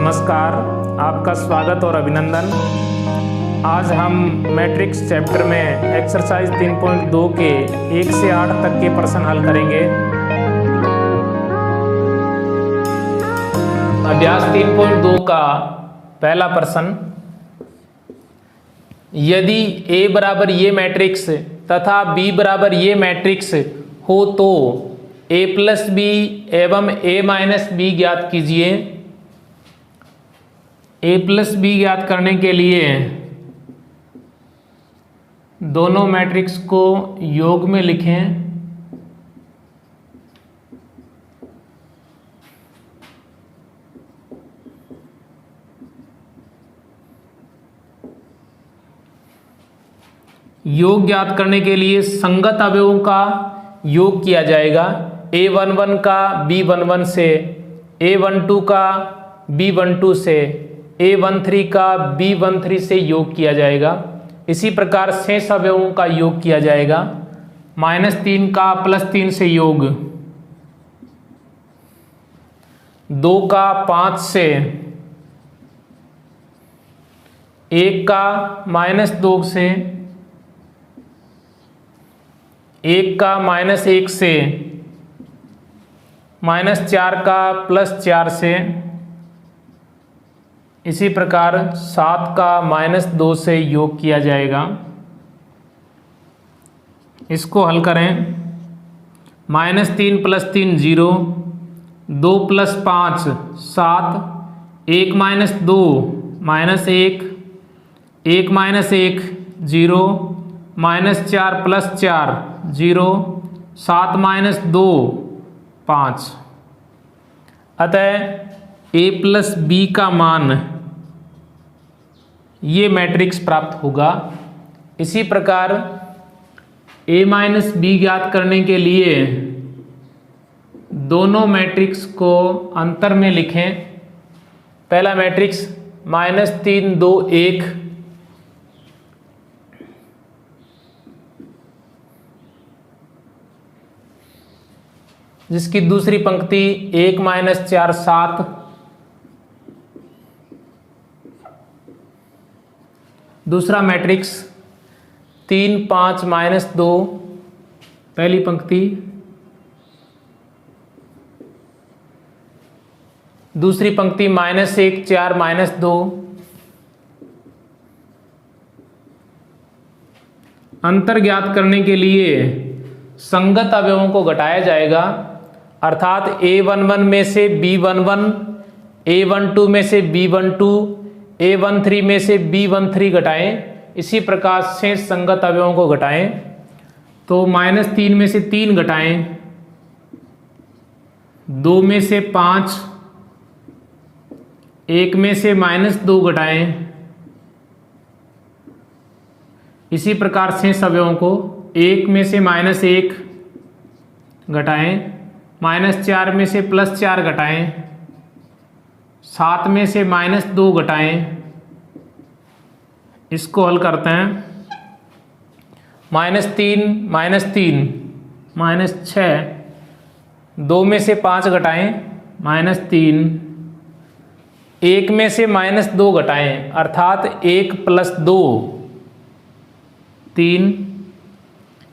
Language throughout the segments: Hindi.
नमस्कार, आपका स्वागत और अभिनंदन। आज हम मैट्रिक्स चैप्टर में एक्सरसाइज 3.2 के 1 से 8 तक के प्रश्न हल करेंगे। अभ्यास 3.2 का पहला प्रश्न, यदि A बराबर ये मैट्रिक्स तथा B बराबर ये मैट्रिक्स हो तो A प्लस बी एवं A माइनस बी ज्ञात कीजिए। A प्लस बी ज्ञात करने के लिए दोनों मैट्रिक्स को योग में लिखें। योग ज्ञात करने के लिए संगत अवयवों का योग किया जाएगा। A11 का B11 से, A12 का B12 से, A13 का B13 से योग किया जाएगा। इसी प्रकार शेष अवयवों का योग किया जाएगा। -3 का +3 से योग, 2 का 5 से, 1 का -2 से, 1 का -1 से, -4 का +4 से, इसी प्रकार 7 का -2 से योग किया जाएगा। इसको हल करें। -3 + 3 0, 2 + 5 7, 1 - 2 -1, 1 - 1 0, -4 + 4 0, 7 - 2 5। अतः A प्लस बी का मान ये मैट्रिक्स प्राप्त होगा। इसी प्रकार A माइनस बी ज्ञात करने के लिए दोनों मैट्रिक्स को अंतर में लिखें। पहला मैट्रिक्स -3 2 1, जिसकी दूसरी पंक्ति 1 - 4 7, दूसरा मैट्रिक्स 3 5 -2, पहली पंक्ति, दूसरी पंक्ति -1 4 -2। अंतर ज्ञात करने के लिए संगत अवयवों को घटाया जाएगा, अर्थात A11 में से B11, A12 में से B12, A13 में से B13 घटाएं। इसी प्रकार शेष संगत अवयवों को घटाएं। तो -3 में से 3 घटाएं, 2 में से 5, 1 में से -2 घटाएं। इसी प्रकार शेष अवयवों को 1 में से -1 घटाएं, -4 में से +4 घटाएं, 7 में से -2 घटाएं। इसको हल करते हैं। -3 -3 -6, 2 में से 5 घटाएं, -3, 1 में से -2 घटाएं, अर्थात 1 + 2 3,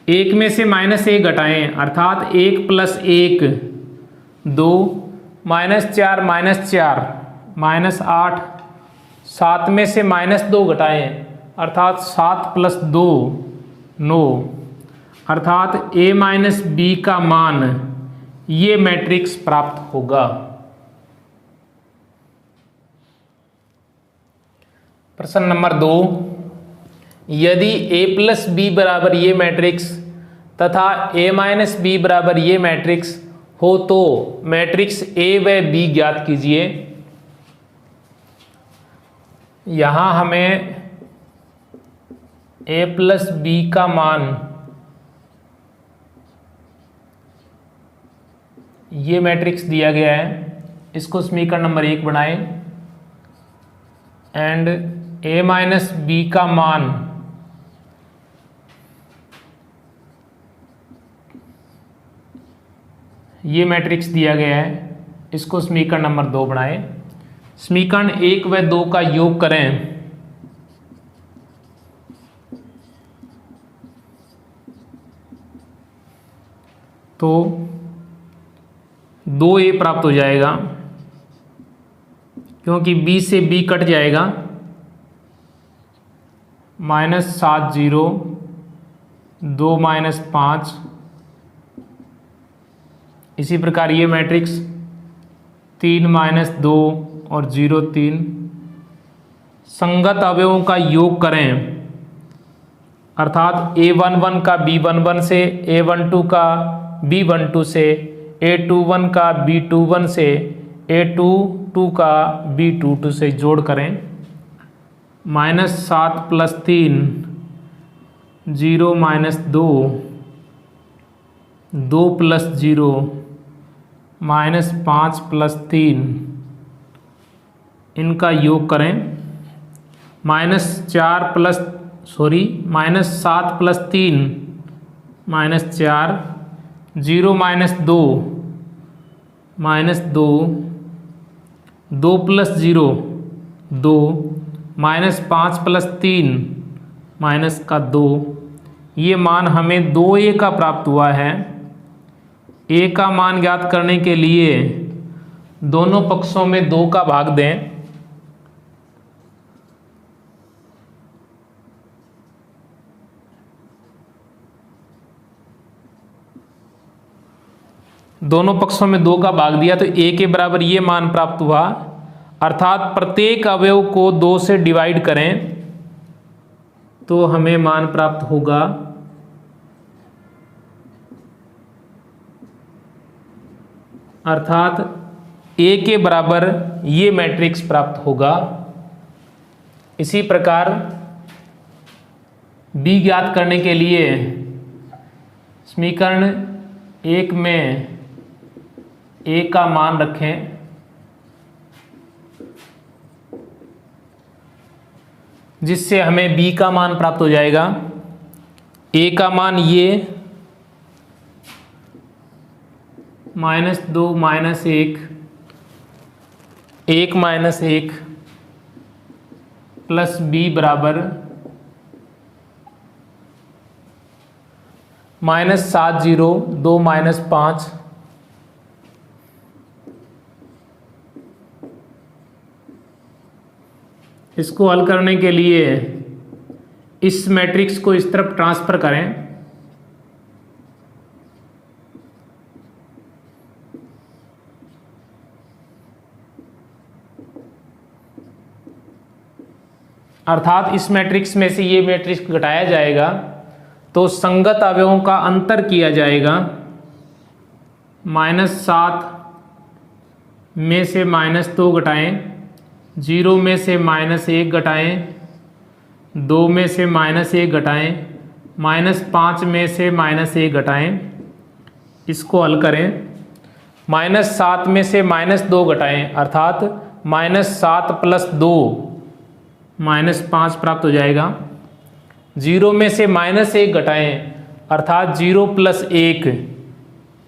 1 में से -1 घटाएं, अर्थात 1 + 1 2, -4 -4 -8, 7 में से -2 घटाएं, अर्थात 7 + 2 9, अर्थात A माइनस बी का मान ये मैट्रिक्स प्राप्त होगा। प्रश्न नंबर 2, यदि A प्लस बी बराबर ये मैट्रिक्स तथा A माइनस बी बराबर ये मैट्रिक्स हो तो मैट्रिक्स A व B ज्ञात कीजिए। यहाँ हमें A प्लस बी का मान ये मैट्रिक्स दिया गया है, इसको समीकरण नंबर 1 बनाएं। एंड A माइनस बी का मान ये मैट्रिक्स दिया गया है, इसको समीकरण नंबर 2 बनाएं। समीकरण 1 व 2 का योग करें तो 2a प्राप्त हो जाएगा, क्योंकि b से b कट जाएगा, -7 2 -5। इसी प्रकार ये मैट्रिक्स 3 -2 और 0 3। संगत अवयवों का योग करें, अर्थात a11 का b11 से, a12 का b12 से, a21 का b21 से, a22 का b22 से जोड़ करें। -7 + 3 0 -2 2 + 0 -5 + 3, इनका योग करें। -7 + 3 -4 0 -2 -2 2 + 0 2 -5 + 3 -2। ये मान हमें 2a का प्राप्त हुआ है। a का मान ज्ञात करने के लिए दोनों पक्षों में 2 का भाग दें। दोनों पक्षों में 2 का भाग दिया तो a के बराबर ये मान प्राप्त हुआ, अर्थात प्रत्येक अवयव को 2 से डिवाइड करें तो हमें मान प्राप्त होगा अर्थात a के बराबर ये मैट्रिक्स प्राप्त होगा। इसी प्रकार b ज्ञात करने के लिए समीकरण 1 में a का मान रखें, जिससे हमें b का मान प्राप्त हो जाएगा। a का मान ये -2 -1 1 -1 प्लस b बराबर -7 2 -5। इसको हल करने के लिए इस मैट्रिक्स को इस तरफ ट्रांसफर करें। अर्थात इस मैट्रिक्स में से ये मैट्रिक्स घटाया जाएगा तो संगत अवयवों का अंतर किया जाएगा। -7 में से -2 घटाएं, 0 में से -1 घटाएं, 2 में से -1 घटाएं, -5 में से -1 घटाएं। इसको हल करें। -7 में से -2 घटाएं, अर्थात -7 + 2 -5 प्राप्त हो जाएगा। 0 में से -1 घटाएं, अर्थात 0 + 1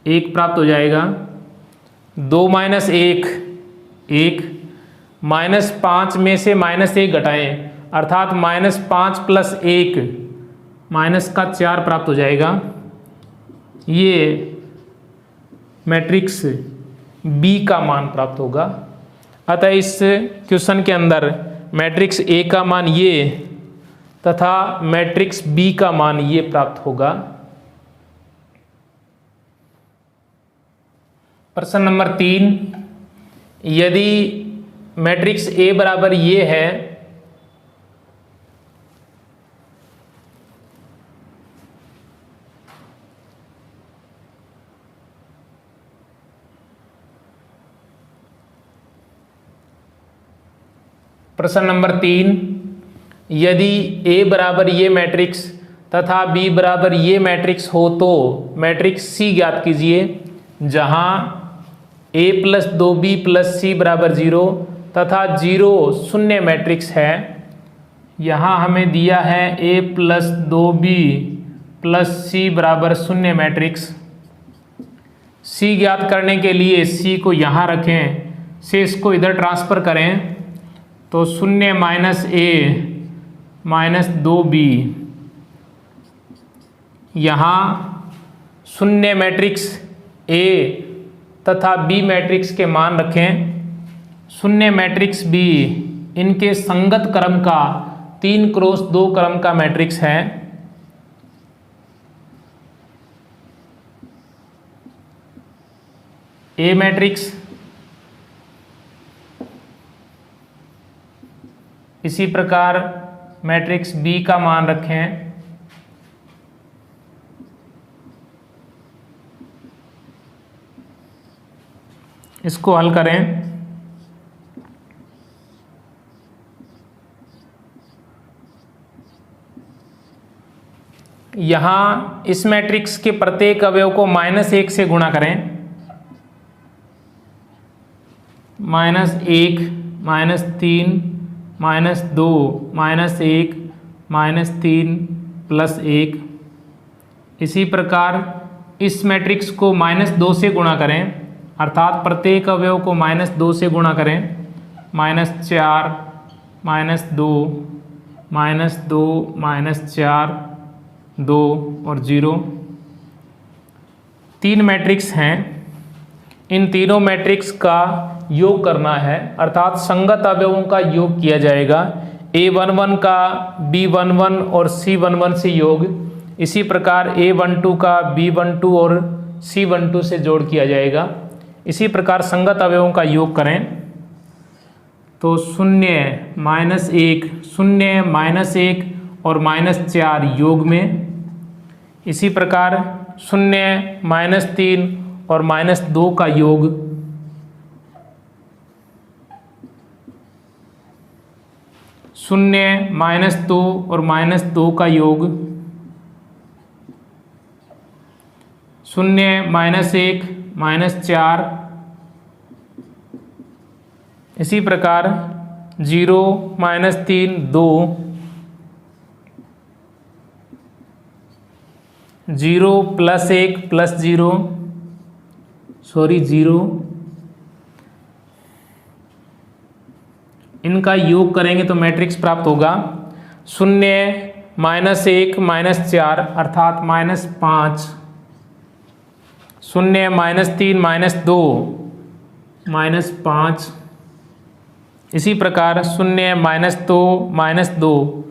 1 प्राप्त हो जाएगा। 2 - 1 1, -5 में से -1 घटाएं, अर्थात -5 + 1 -4 प्राप्त हो जाएगा। ये मैट्रिक्स B का मान प्राप्त होगा। अतः इस क्वेश्चन के अंदर मैट्रिक्स A का मान ये तथा मैट्रिक्स B का मान ये प्राप्त होगा। प्रश्न नंबर 3, यदि मैट्रिक्स A बराबर ये है प्रश्न नंबर 3, यदि A बराबर ये मैट्रिक्स तथा B बराबर ये मैट्रिक्स हो तो मैट्रिक्स C ज्ञात कीजिए, जहां A + 2B + C = 0 तथा 0 शून्य मैट्रिक्स है। यहाँ हमें दिया है A + 2B + C = 0 matrix. C ज्ञात करने के लिए C को यहाँ रखें से इसको इधर ट्रांसफ़र करें तो 0 माइनस ए माइनस 2b, यहाँ 0 मैट्रिक्स ए तथा बी मैट्रिक्स के मान रखें। 0 मैट्रिक्स बी इनके संगत क्रम का 3 क्रॉस 2 क्रम का मैट्रिक्स है। ए मैट्रिक्स, इसी प्रकार मैट्रिक्स बी का मान रखें। इसको हल करें यहाँ इस मैट्रिक्स के प्रत्येक अवयव को -1 से गुणा करें। -1 -3 -2 -1 -3 +1। इसी प्रकार इस मैट्रिक्स को -2 से गुणा करें, अर्थात प्रत्येक अवयव को -2 से गुणा करें। -4 -2 -2 -4 2 और 0। 3 मैट्रिक्स हैं, इन तीनों मैट्रिक्स का योग करना है, अर्थात संगत अवयवों का योग किया जाएगा। A11 का B11 और C11 से योग, इसी प्रकार A12 का B12 और C12 से जोड़ किया जाएगा। इसी प्रकार संगत अवयवों का योग करें तो 0 -1 0 -1 और -4 योग में। इसी प्रकार 0 -3 और -2 का योग, 0 -2 और -2 का योग, 0 -1 -4। इसी प्रकार 0 -3 2, 0 +1 +0 0, इनका योग करेंगे तो मैट्रिक्स प्राप्त होगा 0 -1 -4 अर्थात -5, 0 -3 -2 -5। इसी प्रकार 0 -2 -2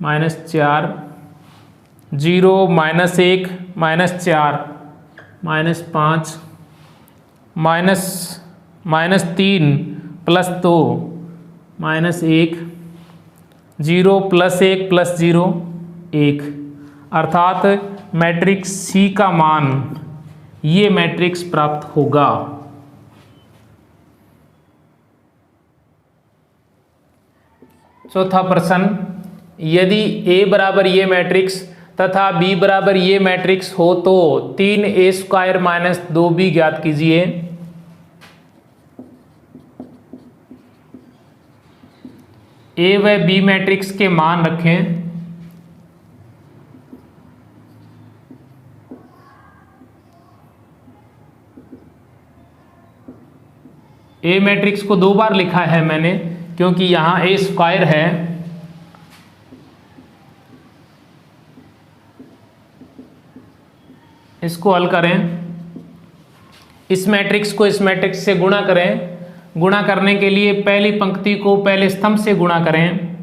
-4, 0 -1 -4 -5, -3 +2 -1, 0 +1 +0 1, अर्थात मैट्रिक्स सी का मान ये मैट्रिक्स प्राप्त होगा। चौथा प्रश्न, यदि A बराबर ये मैट्रिक्स तथा B बराबर ये मैट्रिक्स हो तो 3A² - 2B ज्ञात कीजिए। A व B मैट्रिक्स के मान रखें। A मैट्रिक्स को 2 बार लिखा है मैंने, क्योंकि यहाँ A² है। इसको हल करें, इस मैट्रिक्स को इस मैट्रिक्स से गुणा करें। गुणा करने के लिए पहली पंक्ति को पहले स्तंभ से गुणा करें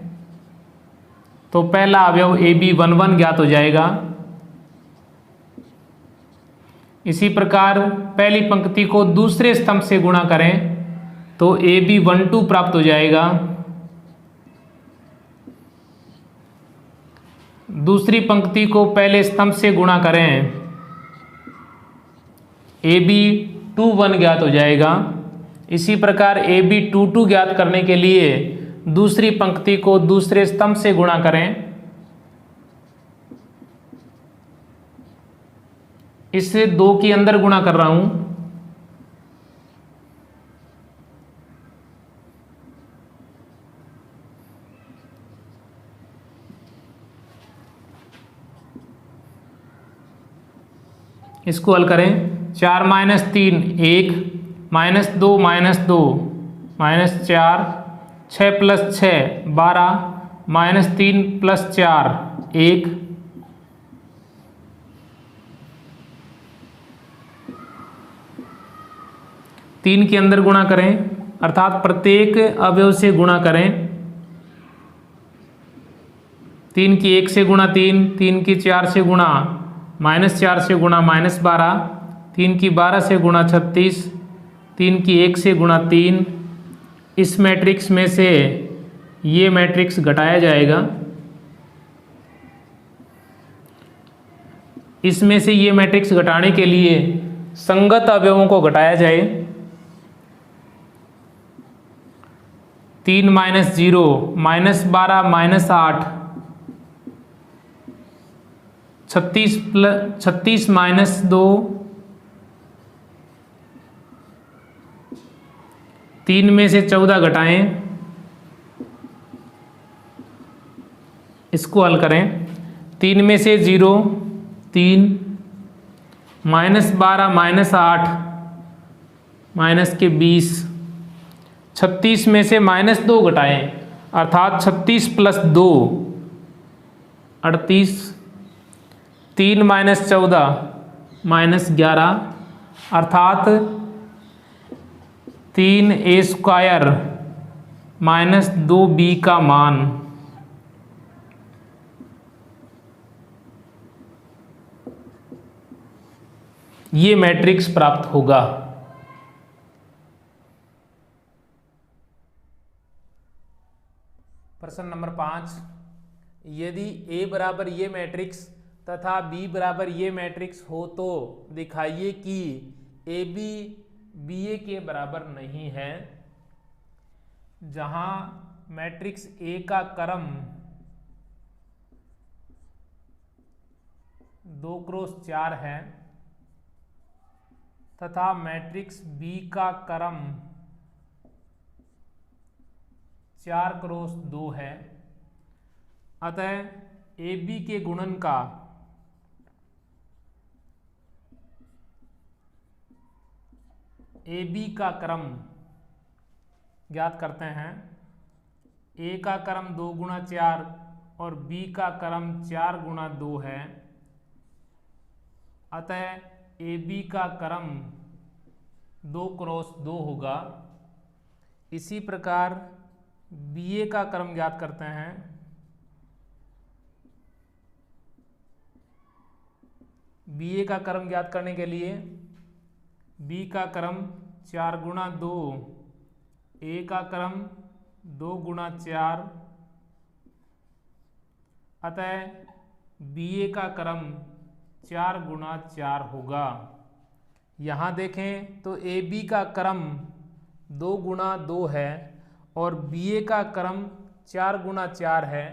तो पहला अवयव AB11 ज्ञात हो जाएगा। इसी प्रकार पहली पंक्ति को दूसरे स्तंभ से गुणा करें तो AB12 प्राप्त हो जाएगा। दूसरी पंक्ति को पहले स्तंभ से गुणा करें, AB21 ज्ञात हो जाएगा। इसी प्रकार AB22 ज्ञात करने के लिए दूसरी पंक्ति को दूसरे स्तंभ से गुणा करें। इससे 2 के अंदर गुणा कर रहा हूं। इसको हल करें, 4 - 3 1 -2 -2 -4, 6 + 6 12, -3 + 4 1, 3 के अंदर गुणा करें अर्थात प्रत्येक अवयव से गुणा करें। 3 की 1 से गुणा 3, 3 की 4 से गुणा -4 से गुणा -12, 3 की 12 से गुणा 36, 3 की 1 से गुणा 3। इस मैट्रिक्स में से ये मैट्रिक्स घटाया जाएगा। इसमें से ये मैट्रिक्स घटाने के लिए संगत अवयवों को घटाया जाए। 3 - 0 -12 -8, 36 - 2, 3 में से 14 घटाएं, इसको हल करें। 3 में से 0 3, -12 -8 -20, 36 में से -2 घटाएं अर्थात 36 + 2 38, 3 - 14 -11 अर्थात 3a² -2b का मान ये मैट्रिक्स प्राप्त होगा। प्रश्न नंबर 5, यदि A बराबर ये मैट्रिक्स तथा B बराबर ये मैट्रिक्स हो तो दिखाइए कि AB BA के बराबर नहीं है। जहां मैट्रिक्स A का क्रम 2 × 4 है तथा मैट्रिक्स B का क्रम 4 × 2 है, अतः AB के गुणन का AB का क्रम ज्ञात करते हैं। A का क्रम 2 × 4 और B का क्रम 4 × 2 है, अतः AB का क्रम 2 × 2 होगा। इसी प्रकार BA का क्रम ज्ञात करते हैं। BA का क्रम ज्ञात करने के लिए B का क्रम 4 × 2, A का क्रम 2 × 4, अतः BA का क्रम 4 × 4 होगा। यहाँ देखें तो AB का क्रम 2 × 2 है और BA का क्रम 4 × 4 है,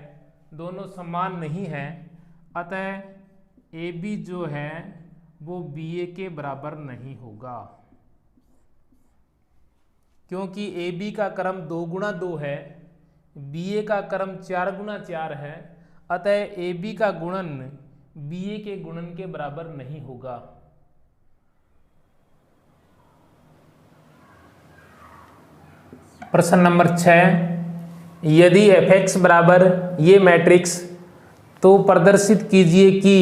दोनों समान नहीं है, अतः AB जो है वो BA के बराबर नहीं होगा। क्योंकि AB का क्रम 2 × 2 है, BA का क्रम 4 × 4 है, अतः AB का गुणन BA के गुणन के बराबर नहीं होगा। प्रश्न नंबर 6, यदि fx बराबर ये मैट्रिक्स तो प्रदर्शित कीजिए कि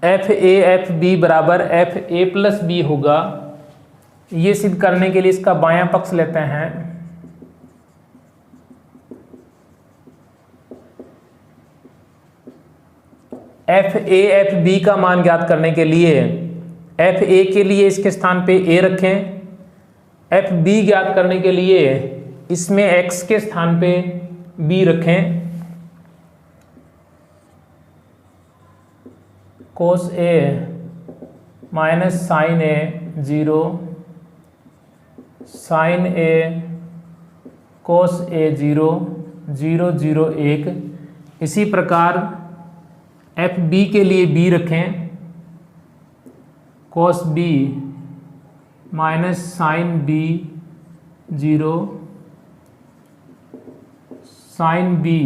FA/FB बराबर FA + B होगा। ये सिद्ध करने के लिए इसका बायां पक्ष लेते हैं। FA/FB का मान ज्ञात करने के लिए FA के लिए इसके स्थान पे A रखें, FB ज्ञात करने के लिए इसमें x के स्थान पे B रखें। cos A - sin A 0, sin A cos A 0 0 0 1। इसी प्रकार FB के लिए B रखें, cos B sin B 0, sin B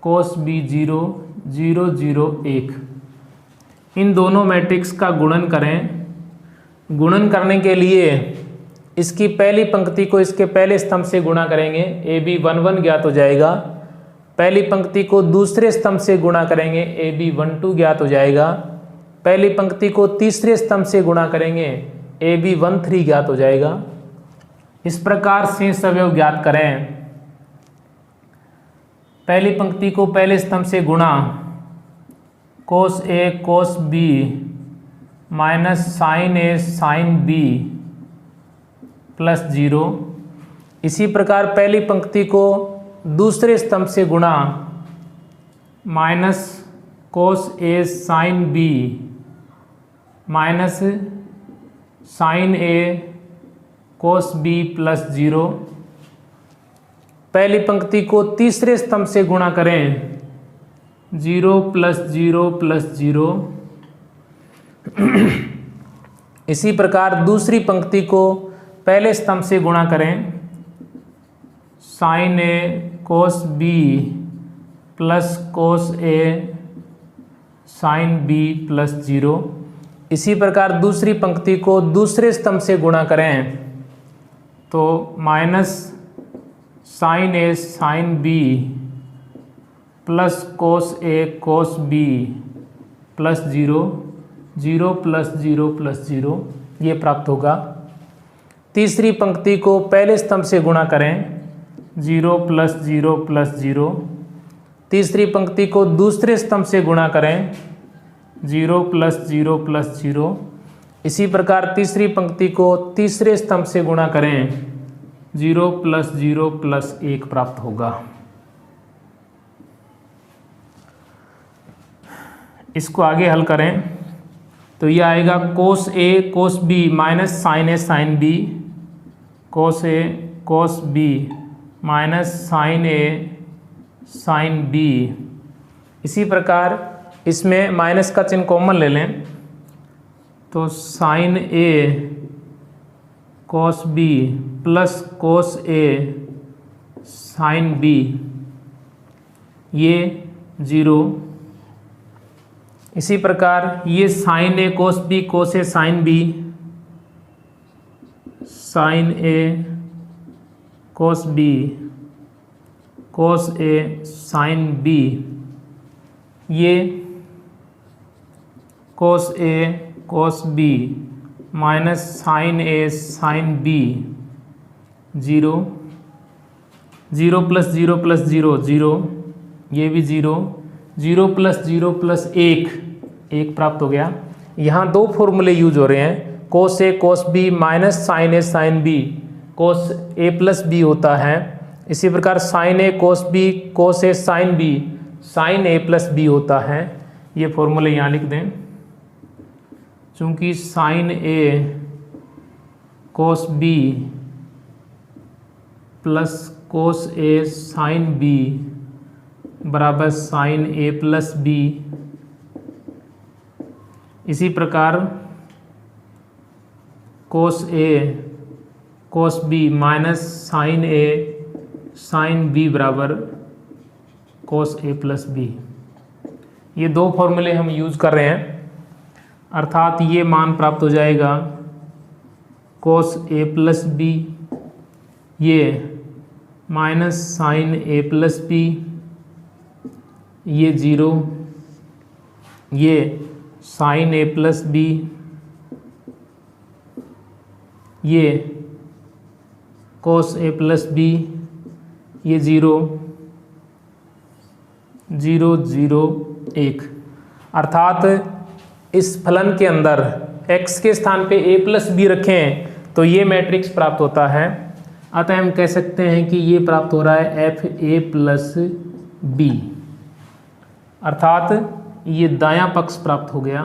cos B 0 0 0 1। इन दोनों मैट्रिक्स का गुणन करें। गुणन करने के लिए इसकी पहली पंक्ति को इसके पहले स्तंभ से गुणा करेंगे, AB 1 1 ज्ञात हो जाएगा। पहली पंक्ति को दूसरे स्तंभ से गुणा करेंगे, AB 1 2 ज्ञात हो जाएगा। पहली पंक्ति को तीसरे स्तंभ से गुणा करेंगे, AB 1 3 ज्ञात हो जाएगा। इस प्रकार शेष अवयव ज्ञात करें। पहली पंक्ति को पहले स्तंभ से गुणा, cos A cos B minus sin A sin B plus 0। इसी प्रकार पहली पंक्ति को दूसरे स्तंभ से गुणा, minus cos A sin B minus sin A cos B plus 0। पहली पंक्ति को तीसरे स्तंभ से गुणा करें, 0 प्लस 0 प्लस 0। इसी प्रकार दूसरी पंक्ति को पहले स्तंभ से गुणा करें, sin A cos B plus cos A sin B plus 0। इसी प्रकार दूसरी पंक्ति को दूसरे स्तंभ से गुणा करें तो minus sin A sin B plus cos A cos B plus 0, 0 plus 0 plus 0 ये प्राप्त होगा। तीसरी पंक्ति को पहले स्तंभ से गुणा करें, 0 प्लस 0 प्लस 0। तीसरी पंक्ति को दूसरे स्तंभ से गुणा करें, 0 प्लस 0 प्लस 0। इसी प्रकार तीसरी पंक्ति को तीसरे स्तंभ से गुणा करें, 0 प्लस 0 प्लस 1 प्राप्त होगा। इसको आगे हल करें तो यह आएगा cos A cos B minus sin A sin B, cos A cos B minus sin A sin B। इसी प्रकार इसमें माइनस का चिन्ह कॉमन ले लें तो sin A cos B plus cos A sin B ये 0। इसी प्रकार ये sin A cos B cos A sin B, sin A cos B cos A sin B ये cos A cos B minus sin A sin B 0, 0 plus 0 plus 0 0, ये भी 0, 0 प्लस 0 प्लस 1 प्राप्त हो गया। यहाँ दो फॉर्मूले यूज हो रहे हैं, cos A cos B minus sin A sin B cos A plus B होता है। इसी प्रकार sin A cos B cos A sin B sin A plus B होता है। ये फॉर्मूले यहाँ लिख दें। चूँकि sin A cos B plus cos A sin B बराबर sin A प्लस B, इसी प्रकार cos A cos B minus sin A sin B बराबर cos A प्लस B। ये दो फॉर्मूले हम यूज कर रहे हैं, अर्थात ये मान प्राप्त हो जाएगा cos A प्लस B, ये minus sin A plus B, ये 0, ये sin A प्लस B, ये cos A प्लस B, ये 0 0 0 1। अर्थात इस फलन के अंदर x के स्थान पे a प्लस बी रखें तो ये मैट्रिक्स प्राप्त होता है। अतः हम कह सकते हैं कि ये प्राप्त हो रहा है एफ ए प्लस बी, अर्थात ये दायां पक्ष प्राप्त हो गया।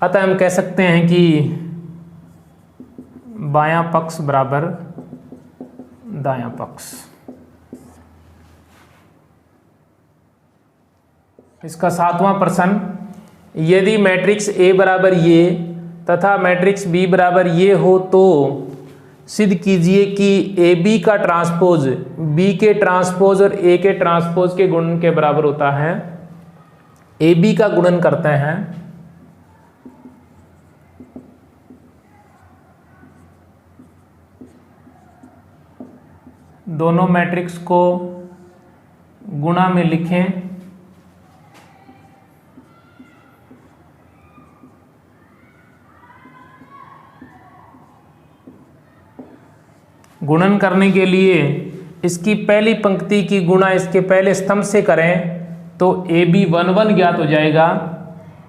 अतः हम कह सकते हैं कि बायां पक्ष बराबर दायां पक्ष। इसका 7वां प्रश्न, यदि मैट्रिक्स A बराबर ये तथा मैट्रिक्स B बराबर ये हो तो सिद्ध कीजिए कि AB का ट्रांसपोज B के ट्रांसपोज और A के ट्रांसपोज के गुणन के बराबर होता है। AB का गुणन करते हैं दोनों मैट्रिक्स को गुणा में लिखें। गुणन करने के लिए इसकी पहली पंक्ति की गुणा इसके पहले स्तंभ से करें तो AB11 ज्ञात हो जाएगा।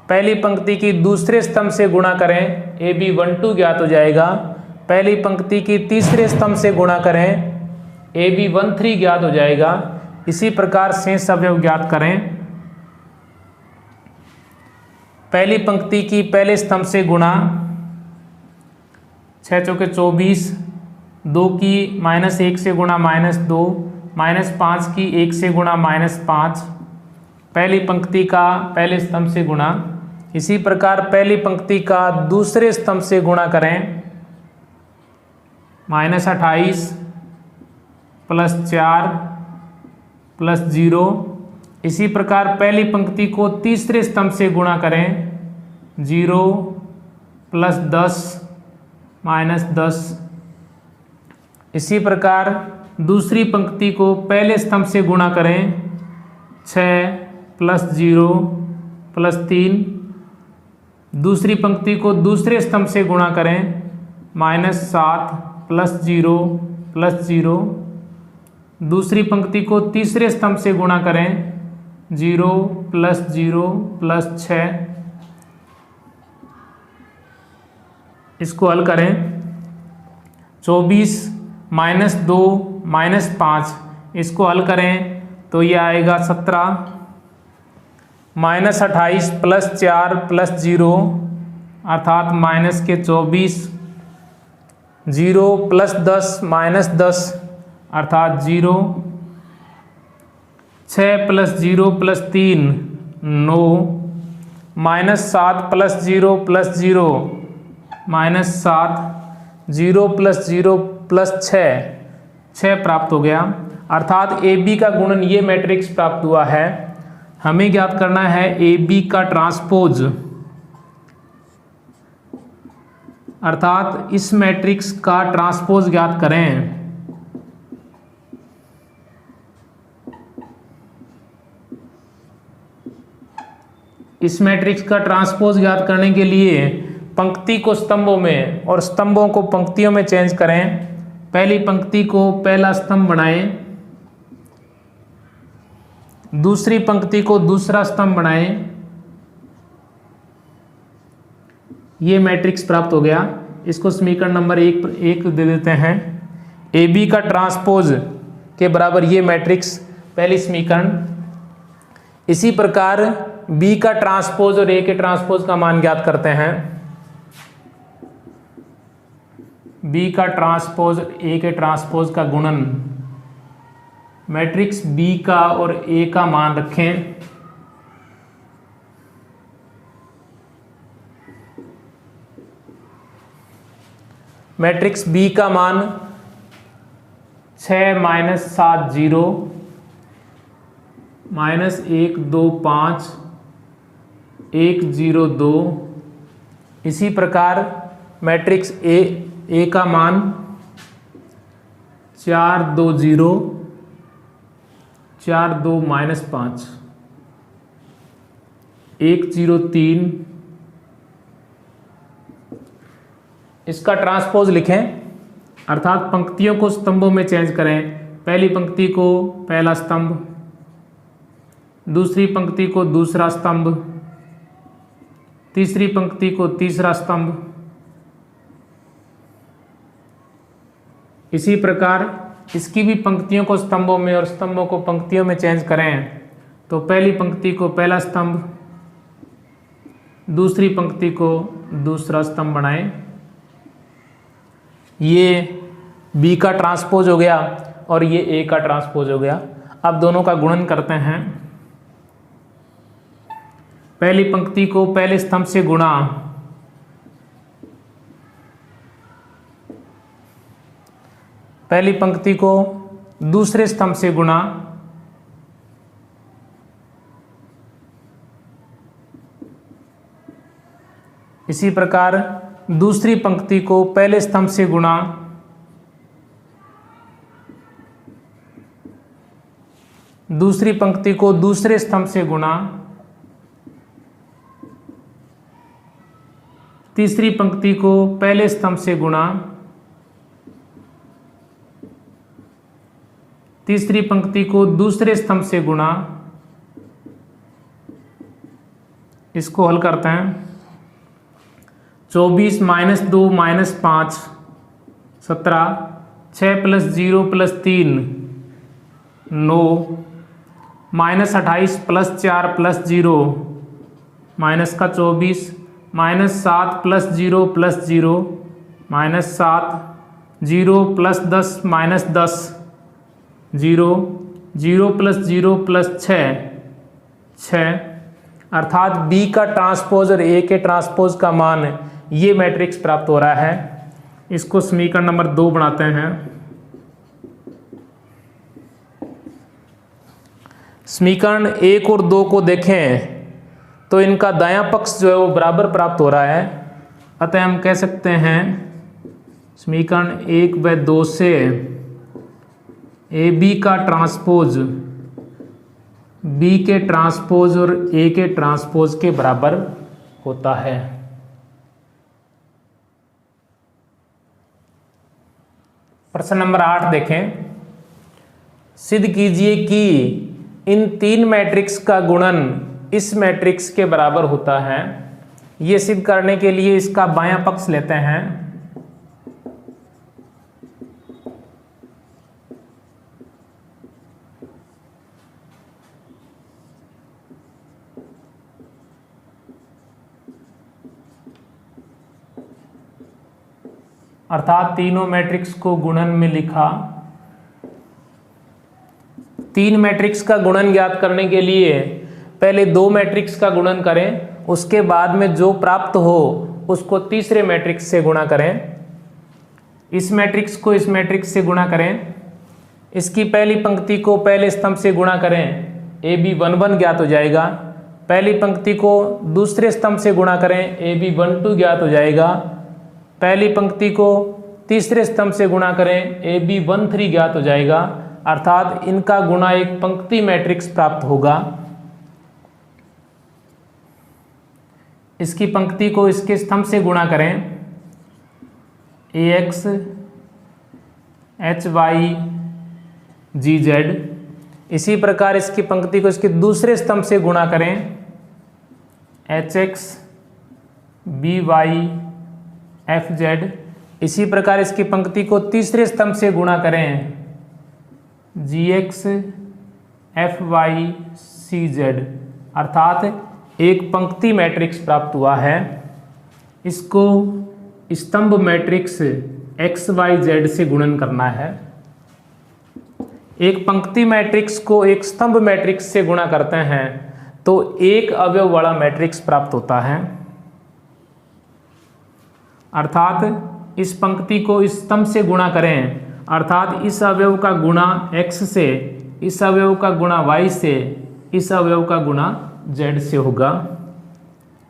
पहली पंक्ति की दूसरे स्तंभ से गुणा करें AB12 ज्ञात हो जाएगा। पहली पंक्ति की तीसरे स्तंभ से गुणा करें AB13 ज्ञात हो जाएगा। इसी प्रकार शेष अवयव ज्ञात करें। पहली पंक्ति की पहले स्तंभ से गुणा 6 चौके 24, 2 की -1 से गुणा -2, -5 की 1 से गुणा -5, पहली पंक्ति का पहले स्तंभ से गुणा। इसी प्रकार पहली पंक्ति का दूसरे स्तंभ से गुणा करें -28 + 4 + 0। इसी प्रकार पहली पंक्ति को तीसरे स्तंभ से गुणा करें 0 + 10 -10। इसी प्रकार दूसरी पंक्ति को पहले स्तंभ से गुणा करें 6 + 0 + 3। दूसरी पंक्ति को दूसरे स्तंभ से गुणा करें -7 + 0 + 0। दूसरी पंक्ति को तीसरे स्तंभ से गुणा करें 0 + 0 + 6। इसको हल करें 24 -2 -5। इसको हल करें तो ये आएगा 17। -28 + 4 + 0 अर्थात -24। 0 + 10 -10 अर्थात 0। 6 + 0 + 3 9। -7 + 0 + 0 -7। 0 + 0 + 6 प्राप्त हो गया। अर्थात AB का गुणन ये मैट्रिक्स प्राप्त हुआ है। हमें ज्ञात करना है AB का ट्रांसपोज, अर्थात इस मैट्रिक्स का ट्रांसपोज ज्ञात करें। इस मैट्रिक्स का ट्रांसपोज ज्ञात करने के लिए पंक्ति को स्तंभों में और स्तंभों को पंक्तियों में चेंज करें। पहली पंक्ति को पहला स्तंभ बनाएं, दूसरी पंक्ति को दूसरा स्तंभ बनाएं। ये मैट्रिक्स प्राप्त हो गया। इसको समीकरण नंबर 1 दे देते हैं। AB का ट्रांसपोज के बराबर ये मैट्रिक्स पहली समीकरण। इसी प्रकार B का ट्रांसपोज और A के ट्रांसपोज का मान ज्ञात करते हैं। B का ट्रांसपोज A के ट्रांसपोज का गुणन। मैट्रिक्स B का और A का मान रखें। मैट्रिक्स B का मान 6 -7 0 -1 2 5 1 0 2। इसी प्रकार मैट्रिक्स A का मान 4 2 0 4 2 -5 1 0 3। इसका ट्रांसपोज लिखें, अर्थात पंक्तियों को स्तंभों में चेंज करें। पहली पंक्ति को पहला स्तंभ, दूसरी पंक्ति को दूसरा स्तंभ, तीसरी पंक्ति को तीसरा स्तंभ। इसी प्रकार इसकी भी पंक्तियों को स्तंभों में और स्तंभों को पंक्तियों में चेंज करें। तो पहली पंक्ति को पहला स्तंभ, दूसरी पंक्ति को दूसरा स्तंभ बनाएं। ये B का ट्रांसपोज हो गया और ये A का ट्रांसपोज हो गया। अब दोनों का गुणन करते हैं। पहली पंक्ति को पहले स्तंभ से गुणा, पहली पंक्ति को दूसरे स्तंभ से गुणा, इसी प्रकार दूसरी पंक्ति को पहले स्तंभ से गुणा, दूसरी पंक्ति को दूसरे स्तंभ से गुणा, तीसरी पंक्ति को पहले स्तंभ से गुणा, तीसरी पंक्ति को दूसरे स्तंभ से गुणा। इसको हल करते हैं। 24 minus 2 minus 5 17, 6 plus 0 plus 3 9, minus 28 plus 4 plus 0 minus का 24, minus 7 plus 0 plus 0 minus 7, 0 plus 10 minus 10 0, 0 plus 0 plus 6 अर्थात बी का ट्रांसपोज और ए के ट्रांसपोज का मान ये मैट्रिक्स प्राप्त हो रहा है। इसको समीकरण नंबर 2 बनाते हैं। समीकरण 1 और 2 को देखें तो इनका दायां पक्ष जो है वो बराबर प्राप्त हो रहा है। अतः हम कह सकते हैं समीकरण 1 व 2 से ए बी का ट्रांसपोज बी के ट्रांसपोज और ए के ट्रांसपोज के बराबर होता है। प्रश्न नंबर 8 देखें। सिद्ध कीजिए कि इन 3 मैट्रिक्स का गुणन इस मैट्रिक्स के बराबर होता है। ये सिद्ध करने के लिए इसका बायां पक्ष लेते हैं। अर्थात तीनों मैट्रिक्स को गुणन में लिखा। 3 मैट्रिक्स का गुणन ज्ञात करने के लिए पहले 2 मैट्रिक्स का गुणन करें, उसके बाद में जो प्राप्त हो उसको तीसरे मैट्रिक्स से गुणा करें। इस मैट्रिक्स को इस मैट्रिक्स से गुणा करें, इसकी पहली पंक्ति को पहले स्तंभ से गुणा करें, ए बी 1 1 ज्ञात हो जाएगा। पहली पंक्ति को दूसरे स्तंभ से गुणा करें, ए बी 1 2 ज्ञात हो जाएगा। पहली पंक्ति को तीसरे स्तंभ से गुणा करें, ए बी 1 3 ज्ञात हो जाएगा। अर्थात इनका गुणा एक पंक्ति मैट्रिक्स प्राप्त होगा। इसकी पंक्ति को इसके स्तंभ से गुणा करें, a x H Y g Z. इसी प्रकार इसकी पंक्ति को इसके दूसरे स्तंभ से गुणा करें, H X B Y F Z. इसी प्रकार इसकी पंक्ति को तीसरे स्तंभ से गुणा करें, g x f y c z. अर्थात एक पंक्ति मैट्रिक्स प्राप्त हुआ है। इसको स्तंभ मैट्रिक्स एक्स वाई जेड से गुणन करना है। एक पंक्ति मैट्रिक्स को एक स्तंभ मैट्रिक्स से गुणा करते हैं तो एक अवयव वाला मैट्रिक्स प्राप्त होता है। अर्थात इस पंक्ति को इस स्तंभ से गुणा करें, अर्थात इस अवयव का गुणा x से, इस अवयव का गुणा y से, इस अवयव का गुणा z से होगा।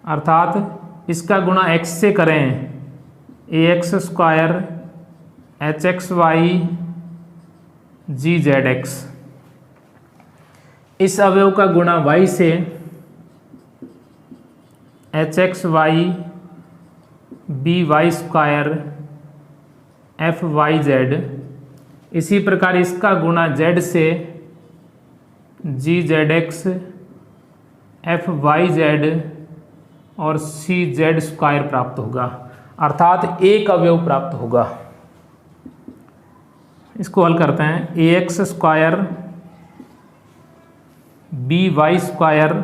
अर्थात इसका गुणा x से करें, a x square h x y g z x. इस अवयव का गुणा y से, h x y b y square f y z. इसी प्रकार इसका गुणा z से, g z x f y z और सी जेड स्क्वायर प्राप्त होगा। अर्थात एक अवयव प्राप्त होगा। इसको हल करते हैं। A x square b y square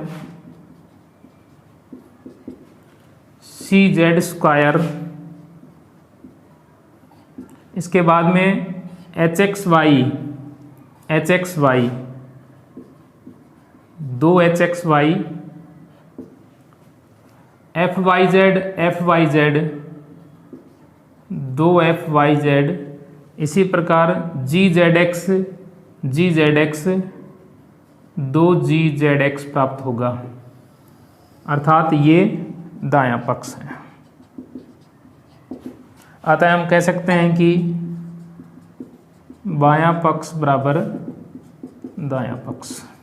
c z square. इसके बाद में h x y 2 h x y f y z 2 f y z. इसी प्रकार g z x 2 g z x प्राप्त होगा। अर्थात ये दायां पक्ष है। अतः हम कह सकते हैं कि बायां पक्ष बराबर दायां पक्ष।